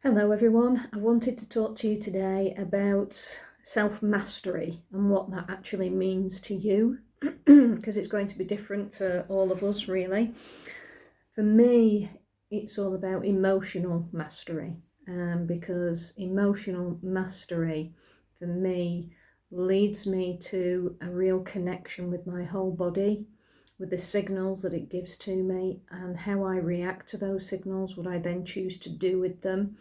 Hello everyone, I wanted to talk to you today about self-mastery and what that actually means to you because it's going to be different for all of us really. For me, it's all about emotional mastery because emotional mastery for me leads me to a real connection with my whole body, with the signals that it gives to me and how I react to those signals, what I then choose to do with them,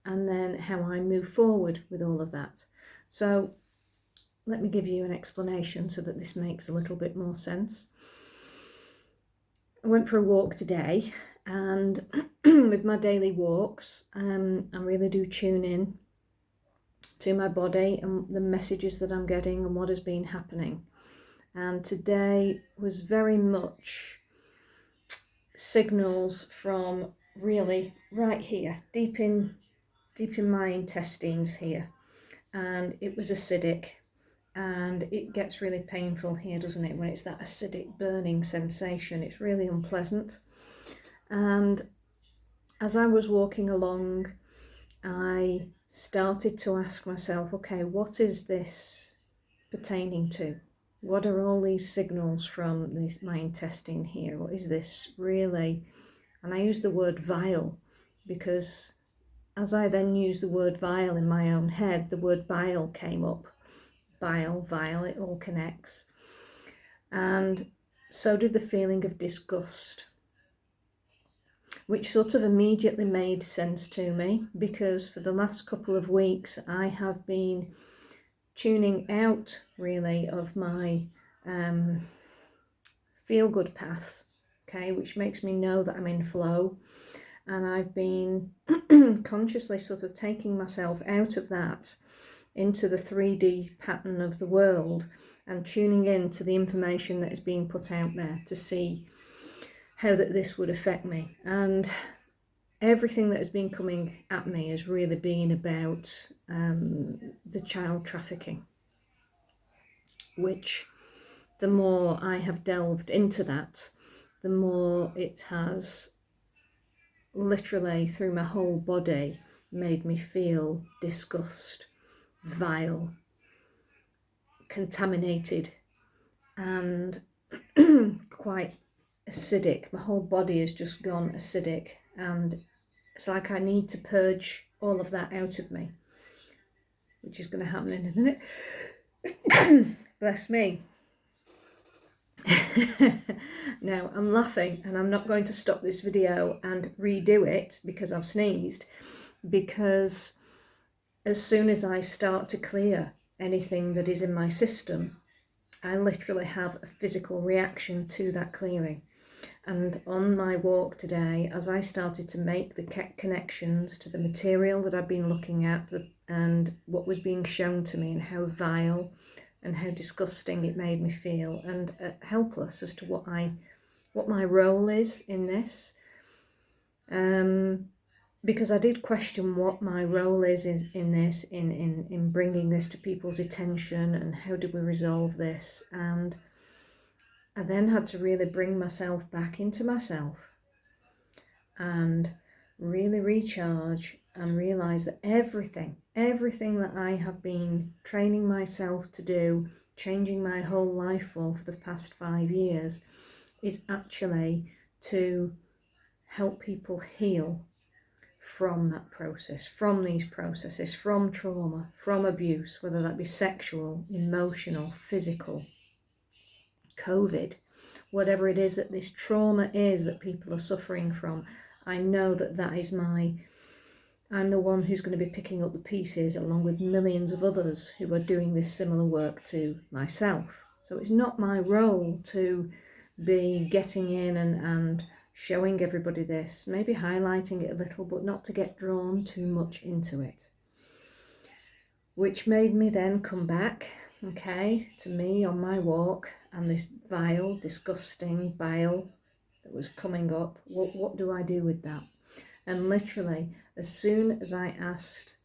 and then how I move forward with all of that. So let me give you an explanation so that this makes a little bit more sense. I went for a walk today, and with my daily walks, I really do tune in to my body and the messages that I'm getting and what has been happening. And today was very much signals from really right here, deep in my intestines here, and it was acidic, and it gets really painful here, doesn't it, when it's that acidic burning sensation. It's really unpleasant. And as I was walking along, I started to ask myself, okay, what is this pertaining to? What are all these signals from my intestine here? What is this really? And I use the word vile because as I then used the word vile in my own head, the word bile came up. Bile, vile, it all connects. And so did the feeling of disgust, which sort of immediately made sense to me because for the last couple of weeks I have been tuning out really of my feel-good path, okay, which makes me know that I'm in flow. And I've been consciously sort of taking myself out of that into the 3D pattern of the world and tuning in to the information that is being put out there to see how that this would affect me. And everything that has been coming at me has really been about the child trafficking, which the more I have delved into that, the more it has literally through my whole body made me feel disgust, vile, contaminated, and quite acidic. My whole body has just gone acidic, and it's like I need to purge all of that out of me, which is going to happen in a minute. Bless me. Now I'm laughing and I'm not going to stop this video and redo it because I've sneezed, because as soon as I start to clear anything that is in my system, I literally have a physical reaction to that clearing. And on my walk today, as I started to make the connections to the material that I've been looking at and what was being shown to me and how vile and how disgusting it made me feel, and helpless as to what my role is in this, because I did question what my role is in this, in bringing this to people's attention, and how do we resolve this. And I then had to really bring myself back into myself and really recharge and realize that everything that I have been training myself to do, changing my whole life for the past 5 years, is actually to help people heal from that process, from these processes, from trauma, from abuse, whether that be sexual, emotional, physical, COVID, whatever it is that this trauma is that people are suffering from. I know that is I'm the one who's going to be picking up the pieces along with millions of others who are doing this similar work to myself. So it's not my role to be getting in and showing everybody this, maybe highlighting it a little, but not to get drawn too much into it. Which made me then come back, okay, to me on my walk and this vile, disgusting bile that was coming up. What do I do with that? And literally, as soon as I asked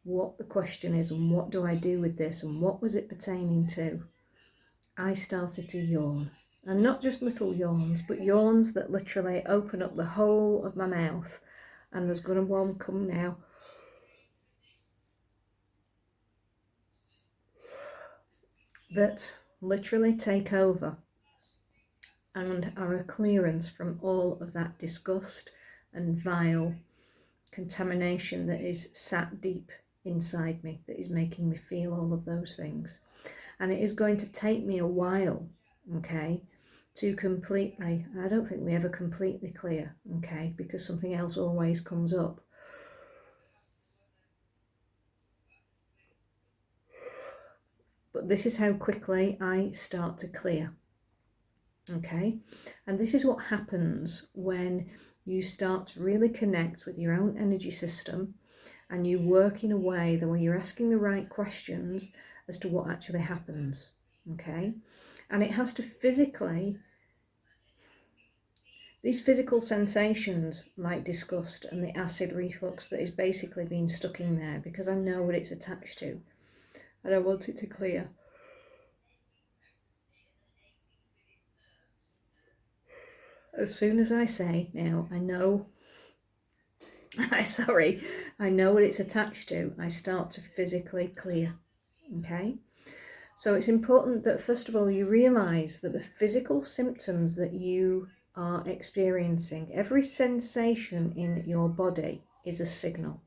what the question is and what do I do with this and what was it pertaining to, I started to yawn. And not just little yawns, but yawns that literally open up the whole of my mouth and there's going to one come now. That literally take over and are a clearance from all of that disgust and vile contamination that is sat deep inside me, that is making me feel all of those things. And it is going to take me a while, okay, to completely, I don't think we ever completely clear, okay, because something else always comes up. But this is how quickly I start to clear, okay? And this is what happens when you start to really connect with your own energy system and you work in a way that where you're asking the right questions as to what actually happens, okay? And it has to physically, these physical sensations like disgust and the acid reflux that is basically being stuck in there, because I know what it's attached to and I want it to clear. As soon as I say, now I know, I know what it's attached to, I start to physically clear, okay? So it's important that first of all you realise that the physical symptoms that you are experiencing, every sensation in your body is a signal.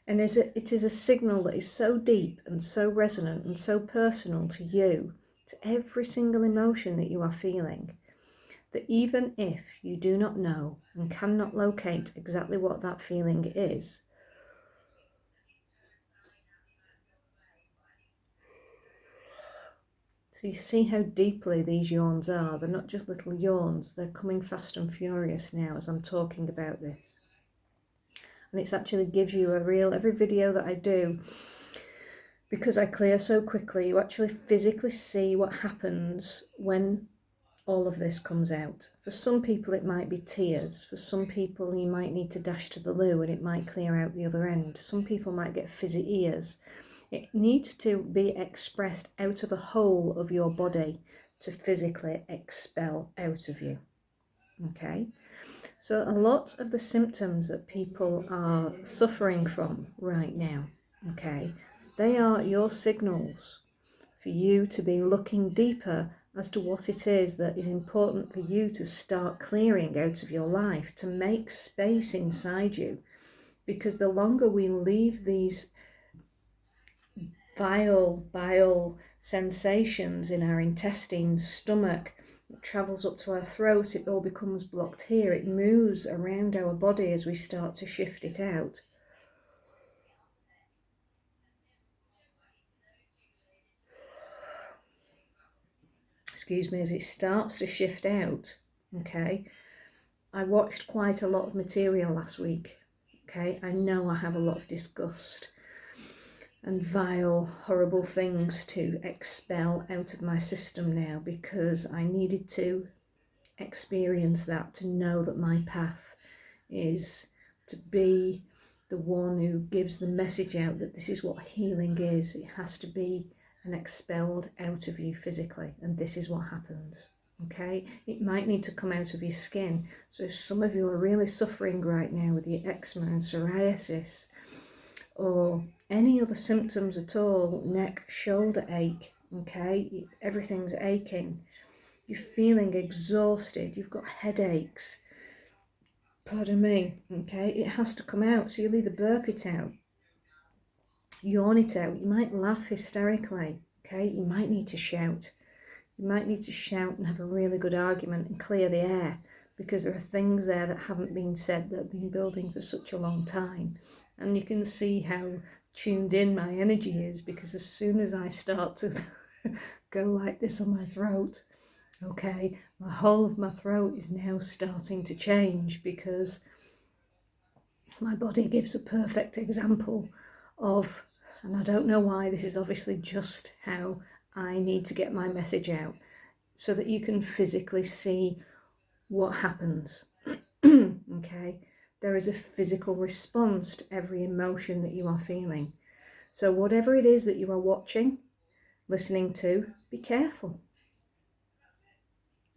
And it is a signal that is so deep and so resonant and so personal to you, to every single emotion that you are feeling, that even if you do not know and cannot locate exactly what that feeling is, so you see how deeply these yawns are. They're not just little yawns, they're coming fast and furious now as I'm talking about this. And it actually gives you a real, every video that I do, because I clear so quickly, you actually physically see what happens when all of this comes out. For some people it might be tears, for some people you might need to dash to the loo and it might clear out the other end. Some people might get fizzy ears. It needs to be expressed out of a hole of your body to physically expel out of you, okay? So a lot of the symptoms that people are suffering from right now, okay, they are your signals for you to be looking deeper as to what it is that is important for you to start clearing out of your life, to make space inside you. Because the longer we leave these bile sensations in our intestines, stomach, it travels up to our throat, it all becomes blocked here, it moves around our body as we start to shift it out. Excuse me, as it starts to shift out, okay? I watched quite a lot of material last week, okay? I know I have a lot of disgust and vile, horrible things to expel out of my system now because I needed to experience that, to know that my path is to be the one who gives the message out that this is what healing is. It has to be an expelled out of you physically, and this is what happens. Okay, it might need to come out of your skin. So if some of you are really suffering right now with your eczema and psoriasis or any other symptoms at all, neck, shoulder ache, okay, everything's aching, you're feeling exhausted, you've got headaches, pardon me, okay, it has to come out. So you'll either burp it out, yawn it out, you might laugh hysterically, okay, you might need to shout. You might need to shout and have a really good argument and clear the air, because there are things there that haven't been said that have been building for such a long time. And you can see how tuned in my energy is, because as soon as I start to go like this on my throat, okay, my whole of my throat is now starting to change, because my body gives a perfect example of, and I don't know why, this is obviously just how I need to get my message out, so that you can physically see what happens. Okay, there is a physical response to every emotion that you are feeling. So whatever it is that you are watching, listening to, be careful.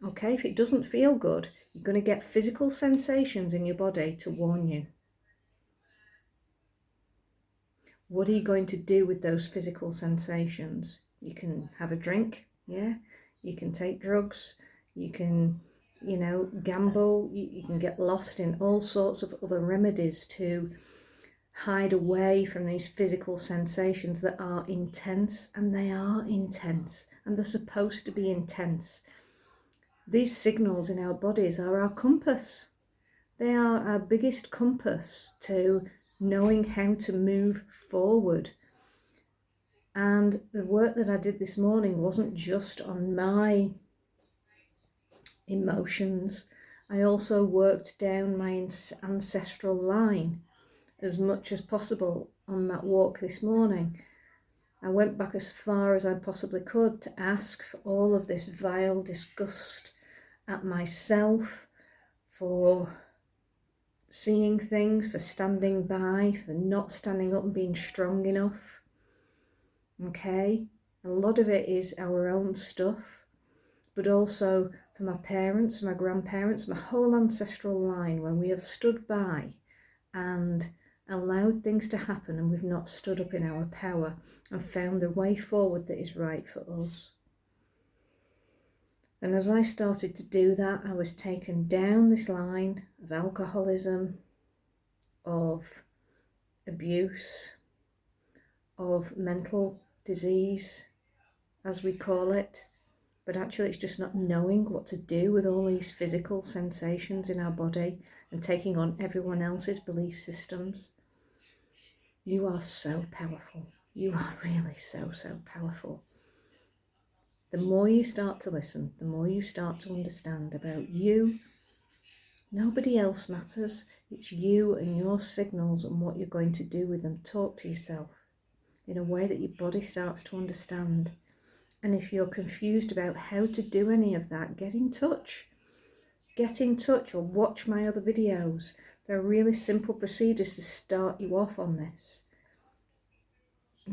Okay, if it doesn't feel good, you're going to get physical sensations in your body to warn you. What are you going to do with those physical sensations? You can have a drink, yeah? You can take drugs, you can, gamble, you can get lost in all sorts of other remedies to hide away from these physical sensations that are intense, and they are intense, and they're supposed to be intense. These signals in our bodies are our compass. They are our biggest compass to knowing how to move forward. And the work that I did this morning wasn't just on my emotions. I also worked down my ancestral line as much as possible on that walk this morning. I went back as far as I possibly could to ask for all of this vile disgust at myself, for seeing things, for standing by, for not standing up and being strong enough. Okay? A lot of it is our own stuff, but also for my parents, my grandparents, my whole ancestral line, when we have stood by and allowed things to happen and we've not stood up in our power and found the way forward that is right for us. And as I started to do that, I was taken down this line of alcoholism, of abuse, of mental disease, as we call it. But actually it's just not knowing what to do with all these physical sensations in our body and taking on everyone else's belief systems. You are so powerful. You are really so, so powerful. The more you start to listen, the more you start to understand about you. Nobody else matters. It's you and your signals and what you're going to do with them. Talk to yourself in a way that your body starts to understand. And if you're confused about how to do any of that, get in touch. Get in touch or watch my other videos. There are really simple procedures to start you off on this.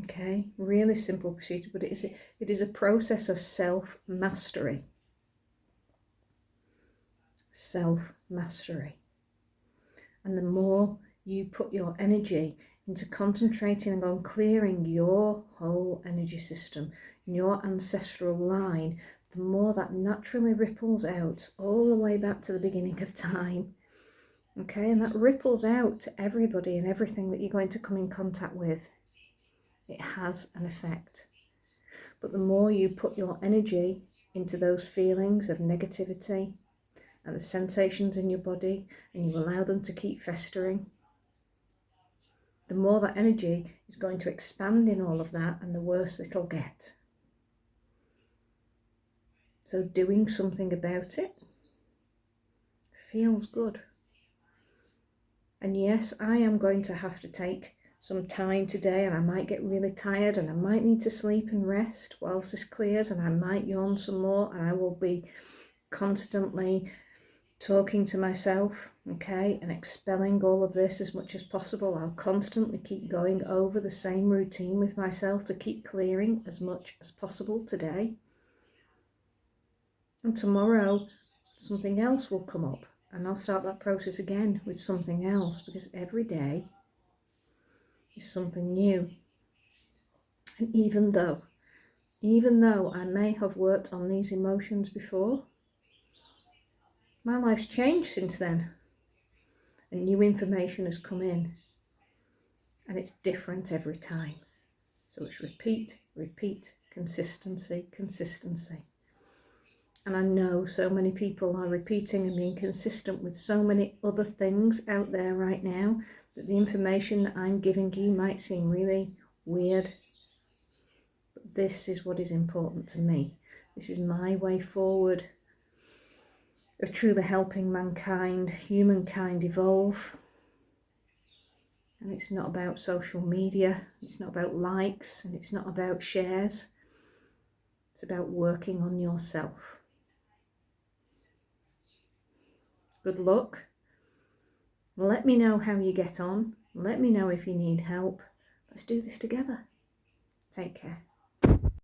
Okay, really simple procedure, but it is a process of self-mastery. Self-mastery. And the more you put your energy into concentrating on clearing your whole energy system, your ancestral line, the more that naturally ripples out all the way back to the beginning of time. Okay, and that ripples out to everybody and everything that you're going to come in contact with. It has an effect. But the more you put your energy into those feelings of negativity and the sensations in your body, and you allow them to keep festering, the more that energy is going to expand in all of that, and the worse it'll get. So doing something about it feels good. And yes, I am going to have to take some time today, and I might get really tired, and I might need to sleep and rest whilst this clears, and I might yawn some more, and I will be constantly talking to myself, okay, and expelling all of this as much as possible. I'll constantly keep going over the same routine with myself to keep clearing as much as possible today. And tomorrow, something else will come up, and I'll start that process again with something else, because every day is something new. And even though I may have worked on these emotions before, my life's changed since then, and new information has come in, and it's different every time. So it's repeat, consistency. And I know so many people are repeating and being consistent with so many other things out there right now that the information that I'm giving you might seem really weird. But this is what is important to me. This is my way forward of truly helping mankind, humankind evolve. And it's not about social media, it's not about likes, and it's not about shares. It's about working on yourself. Good luck. Let me know how you get on. Let me know if you need help. Let's do this together. Take care.